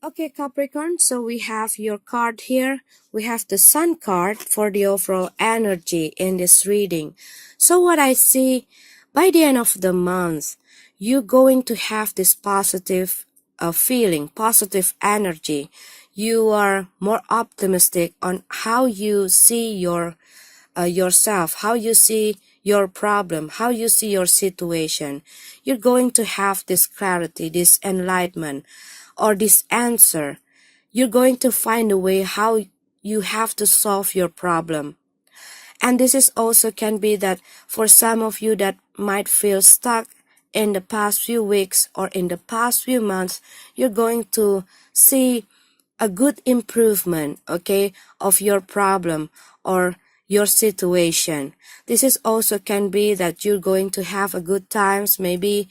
Okay, Capricorn, so we have your card here. We have the Sun card for the overall energy in this reading. So what I see, by the end of the month, you're going to have this positive feeling, positive energy. You are more optimistic on how you see yourself, how you see your problem, how you see your situation. You're going to have this clarity, this enlightenment, or this answer. You're going to find a way how you have to solve your problem. And this is also can be that for some of you that might feel stuck in the past few weeks or in the past few months, you're going to see a good improvement, okay, of your problem or your situation. This is also can be that you're going to have a good times. Maybe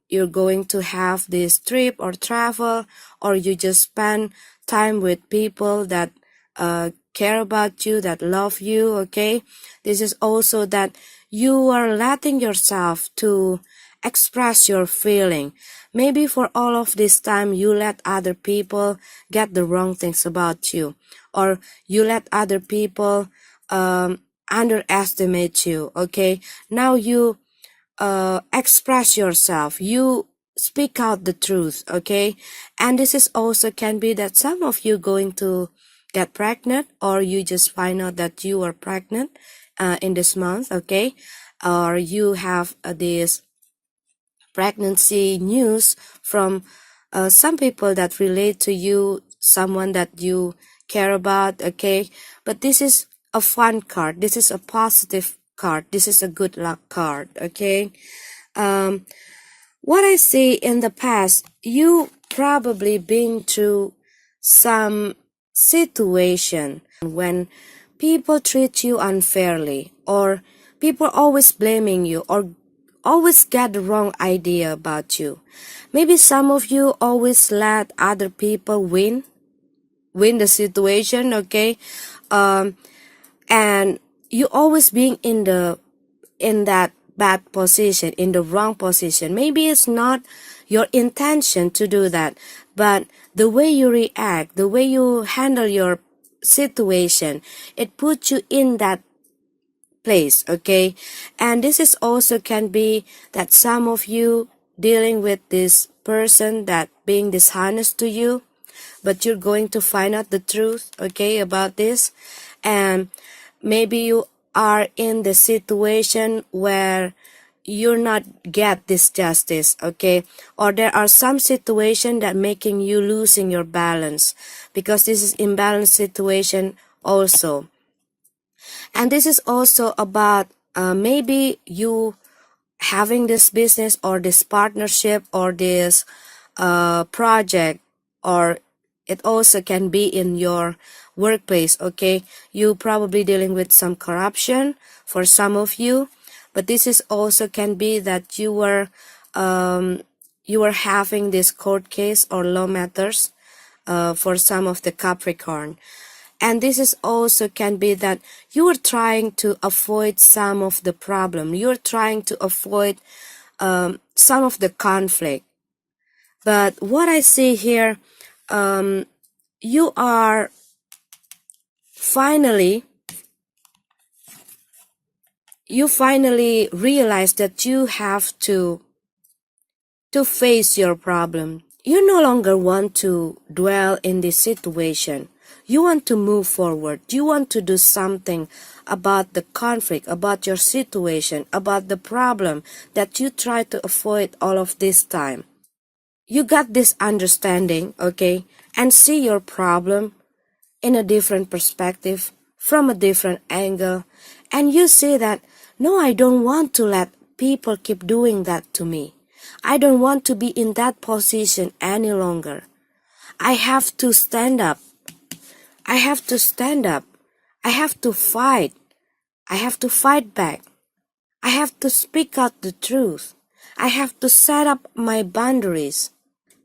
you're going to have this trip or travel, or you just spend time with people that care about you, that love you, okay? This is also that you are letting yourself to express your feeling. Maybe for all of this time you let other people get the wrong things about you, or you let other people underestimate you, okay? Now you express yourself, you speak out the truth, okay? And this is also can be that some of you going to get pregnant, or you just find out that you are pregnant in this month, okay? Or you have this pregnancy news from some people that relate to you, someone that you care about, okay? But this is a fun card. This is a positive card. This is a good luck card, okay? What I see in the past, you probably been through some situation when people treat you unfairly, or people always blaming you, or always get the wrong idea about you. Maybe some of you always let other people win the situation, okay? And you always being in that bad position, in the wrong position. Maybe it's not your intention to do that, but the way you react, the way you handle your situation, it puts you in that place, okay? And this is also can be that some of you dealing with this person that being dishonest to you, but you're going to find out the truth, okay, about this. And maybe you are in the situation where you're not get this justice, okay? Or there are some situation that making you losing your balance, because this is imbalanced situation also. And this is also about maybe you having this business or this partnership or this project, or it also can be in your workplace, okay? You probably dealing with some corruption for some of you, but this is also can be that you were having this court case or law matters for some of the Capricorn. And this is also can be that you are trying to avoid some of the problem. You're trying to avoid some of the conflict. But what I see here, you are finally realize that you have to face your problem. You no longer want to dwell in this situation. You want to move forward. You want to do something about the conflict, about your situation, about the problem that you try to avoid all of this time. You got this understanding, okay, and see your problem in a different perspective, from a different angle, and you see that, no, I don't want to let people keep doing that to me. I don't want to be in that position any longer. I have to stand up. I have to stand up. I have to fight. I have to fight back. I have to speak out the truth. I have to set up my boundaries.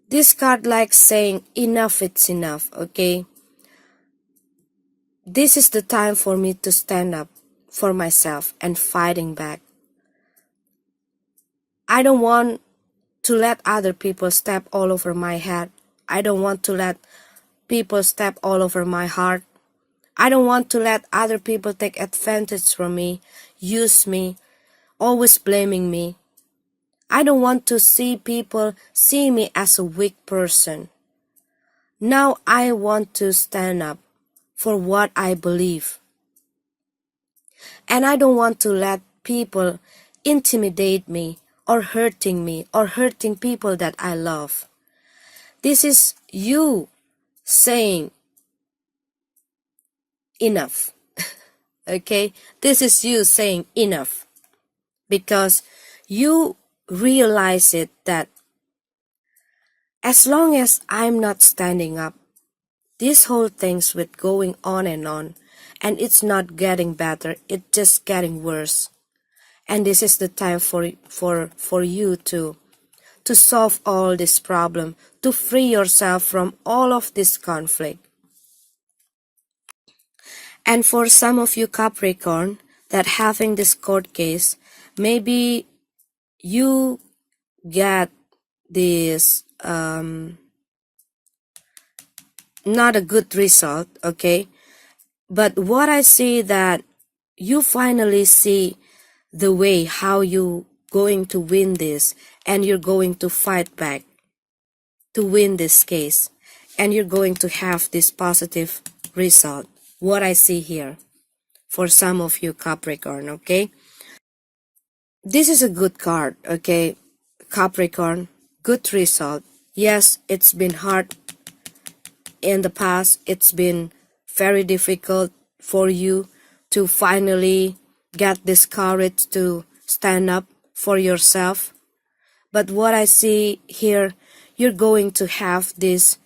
This card like saying, enough, it's enough, okay? This is the time for me to stand up for myself and fighting back. I don't want to let other people step all over my head. I don't want to let people step all over my heart. I don't want to let other people take advantage from me, use me, always blaming me. I don't want to see people see me as a weak person. Now I want to stand up for what I believe. And I don't want to let people intimidate me or hurting people that I love. This is you saying enough. Okay? This is you saying enough. Because you realize it that as long as I'm not standing up, this whole thing's with going on, and it's not getting better, it's just getting worse. And this is the time for you to solve all this problem, to free yourself from all of this conflict. And for some of you Capricorn that having this court case, maybe you get this not a good result, okay? But what I see that you finally see the way how you going to win this, and you're going to fight back to win this case, and you're going to have this positive result. What I see here for some of you Capricorn, okay? This is a good card, okay? Capricorn, good result. Yes, it's been hard in the past. It's been very difficult for you to finally get this courage to stand up for yourself. But what I see here, you're going to have this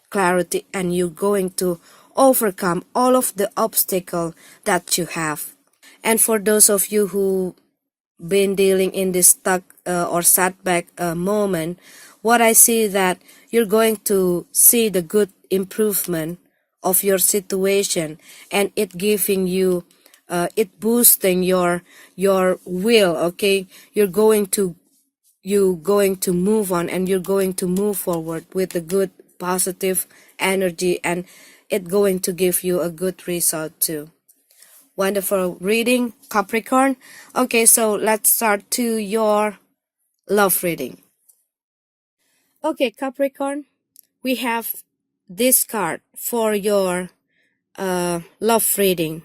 clarity, and you're going to overcome all of the obstacle that you have. And for those of you who been dealing in this stuck or setback moment, what I see that you're going to see the good improvement of your situation, and it giving you it boosting your will, okay? You're going to move on, and you're going to move forward with a good positive energy, and it going to give you a good result too. Wonderful reading, Capricorn. Okay, so let's start to your love reading. Okay, Capricorn, we have this card for your love reading.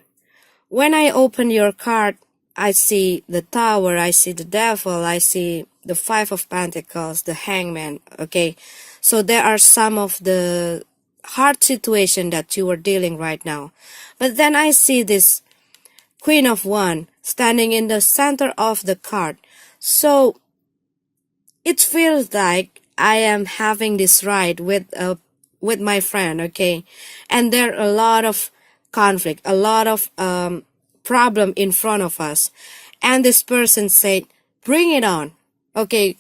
When I open your card, I see the Tower, I see the Devil, I see the Five of Pentacles, the Hangman, okay? So there are some of the hard situation that you are dealing right now. But then I see this Queen of Wands standing in the center of the card. So it feels like I am having this ride with my friend, okay? And there are a lot of conflict, a lot of problem in front of us. And this person said, bring it on. Okay,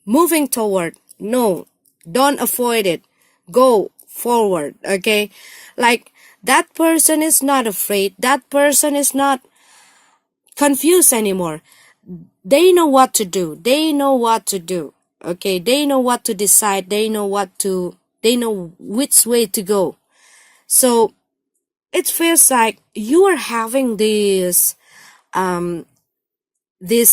moving toward. No, don't avoid it. Go forward, okay? Like, that person is not afraid. That person is not confused anymore. They know what to do. They know what to do. Okay, they know what to decide. They know which way to go. So it feels like you are having this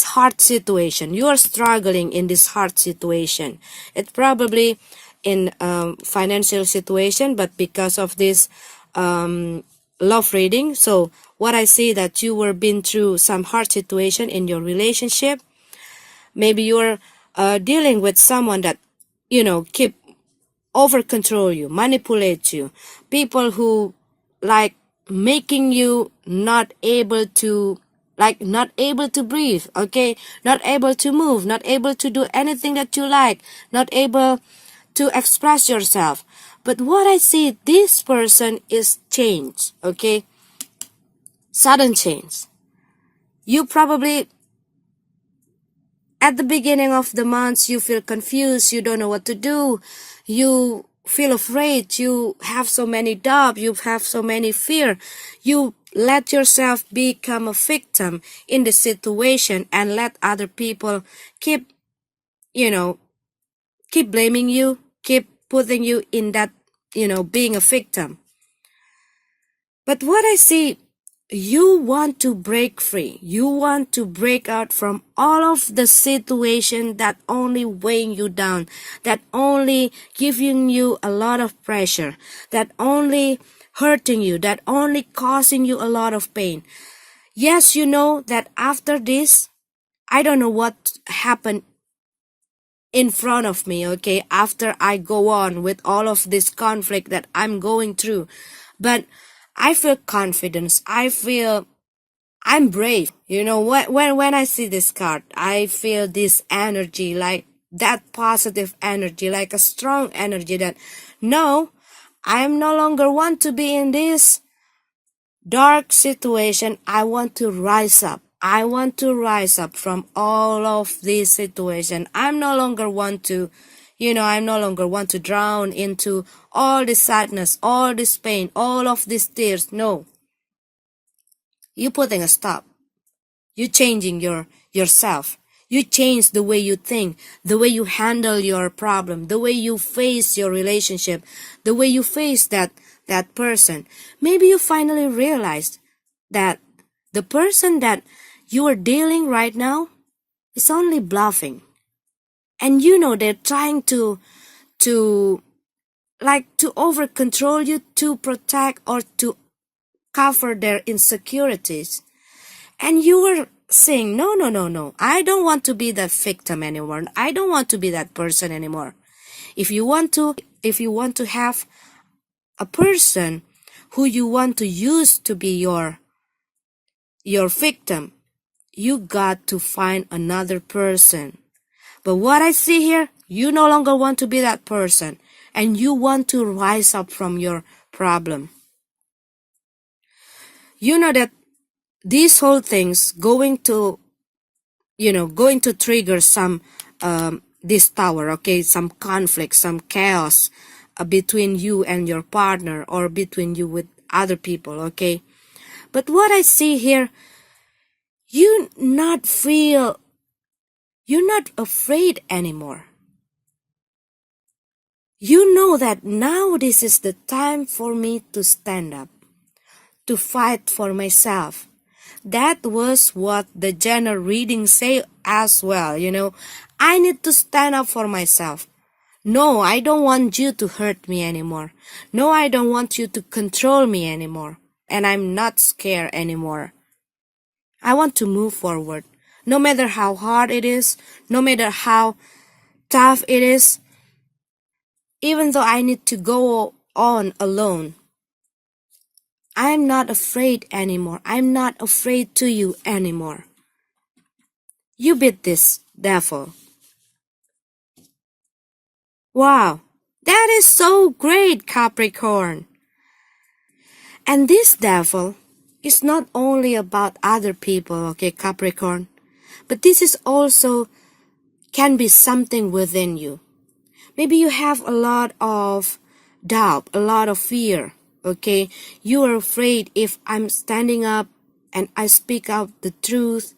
hard situation. You are struggling in this hard situation. It's probably in financial situation, but because of this love reading, so what I see that you were been through some hard situation in your relationship. Maybe you're dealing with someone that keep over control you, manipulate you, people who like making you not able to breathe, okay, not able to move, not able to do anything that you like, not able to express yourself. But what I see, this person is changed, okay, sudden change. You probably at the beginning of the months, you feel confused, you don't know what to do, you feel afraid, you have so many doubt, you have so many fear, you let yourself become a victim in the situation and let other people keep you know, keep blaming you, keep putting you in that, being a victim. But what I see, you want to break free. You want to break out from all of the situation that only weighing you down, that only giving you a lot of pressure, that only hurting you, that only causing you a lot of pain. Yes, you know that after this, I don't know what happened in front of me, okay, after I go on with all of this conflict that I'm going through. But I feel confidence. I feel I'm brave. When I see this card, I feel this energy, like that positive energy, like a strong energy that no, I am no longer want to be in this dark situation. I want to rise up. I want to rise up from all of this situation. I'm no longer want to, I'm no longer want to drown into all this sadness, all this pain, all of these tears. No. You putting a stop. You changing yourself. You change the way you think, the way you handle your problem, the way you face your relationship, the way you face that person. Maybe you finally realized that the person that you are dealing right now is only bluffing. And they're trying to to over control you, to protect or to cover their insecurities. And you were saying, no, no, no, no. I don't want to be that victim anymore. I don't want to be that person anymore. If you want to have a person who you want to use to be your victim, you got to find another person. But what I see here, you no longer want to be that person, and you want to rise up from your problem. You know that these whole things going to trigger some this tower, okay, some conflict, some chaos between you and your partner, or between you with other people, okay. But what I see here, you're not afraid anymore. You know that now this is the time for me to stand up, to fight for myself. That was what the general reading say as well, I need to stand up for myself. No, I don't want you to hurt me anymore. No, I don't want you to control me anymore. And I'm not scared anymore. I want to move forward. No matter how hard it is, no matter how tough it is, even though I need to go on alone, I'm not afraid anymore. I'm not afraid to you anymore. You beat this devil. Wow, that is so great, Capricorn. And this devil is not only about other people, okay, Capricorn, but this is also can be something within you. Maybe you have a lot of doubt, a lot of fear, okay? You are afraid if I'm standing up and I speak out the truth,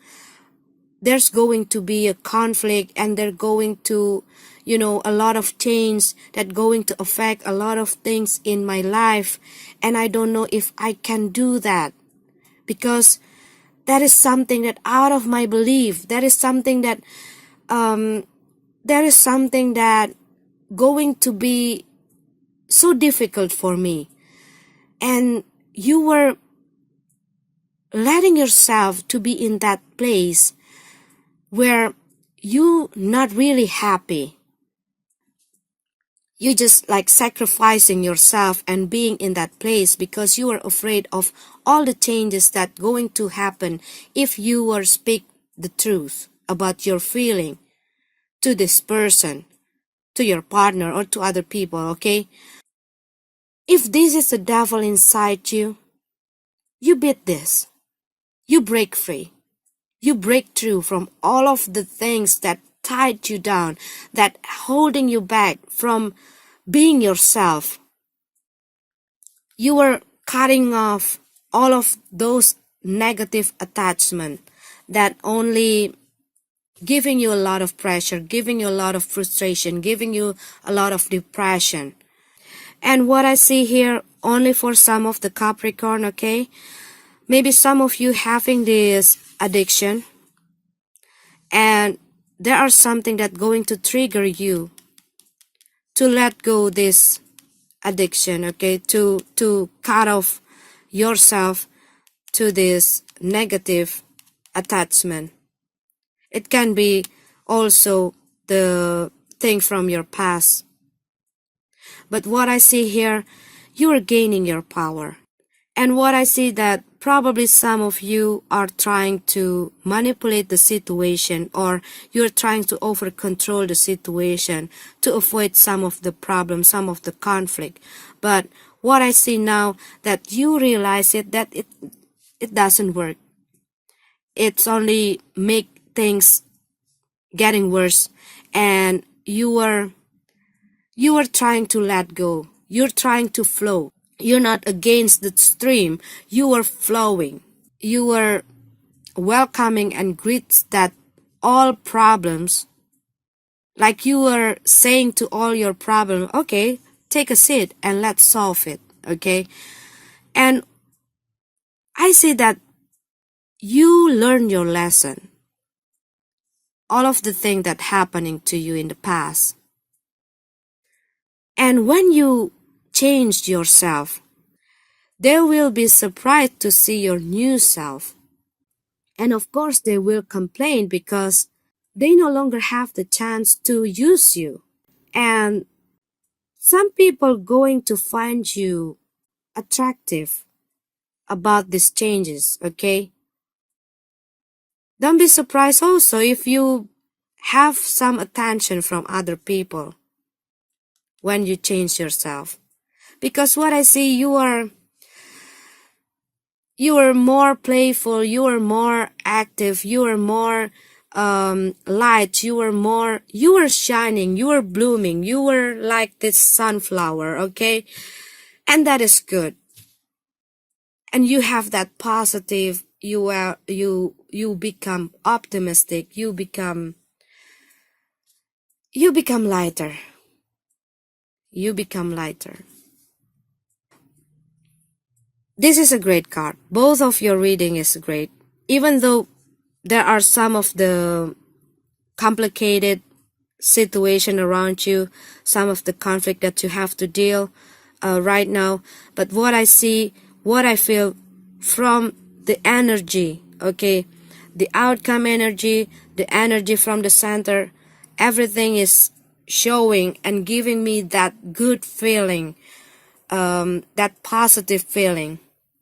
there's going to be a conflict, and they're going to, a lot of change that going to affect a lot of things in my life. And I don't know if I can do that, because that is something that out of my belief, that is something that going to be so difficult for me. And you were letting yourself to be in that place where you not really happy. You just like sacrificing yourself and being in that place because you are afraid of all the changes that going to happen if you were speak the truth about your feeling to this person, to your partner, or to other people, okay? If this is the devil inside you, you beat this. You break free. You break through from all of the things that tied you down, that holding you back from being yourself. You were cutting off all of those negative attachment that only giving you a lot of pressure, giving you a lot of frustration, giving you a lot of depression. And what I see here, only for some of the Capricorn, okay? Maybe some of you having this addiction, and there are something that going to trigger you to let go this addiction, okay? To cut off yourself to this negative attachment. It can be also the thing from your past. But what I see here, you are gaining your power. And what I see that probably some of you are trying to manipulate the situation, or you're trying to over control the situation to avoid some of the problems, some of the conflict. But what I see now, that you realize that it doesn't work. It's only make things getting worse, and you are trying to let go. You're trying to flow. You're not against the stream. You are flowing. You are welcoming and greets that all problems, like you are saying to all your problems, okay, take a seat and let's solve it, okay? And I see that you learn your lesson. All of the things that happening to you in the past. And when you changed yourself, they will be surprised to see your new self. And of course, they will complain because they no longer have the chance to use you. And some people going to find you attractive about these changes, okay? Don't be surprised also if you have some attention from other people when you change yourself. Because what I see, you are more playful, you are more active, you are more light, you are shining, you are blooming, you are like this sunflower, okay? And that is good. And you have that positive, you become optimistic, you become lighter. You become lighter. This is a great card. Both of your reading is great. Even though there are some of the complicated situation around you, some of the conflict that you have to deal right now. But what I see, what I feel from the energy, okay, the outcome energy, the energy from the center, everything is showing and giving me that good feeling, that positive feeling.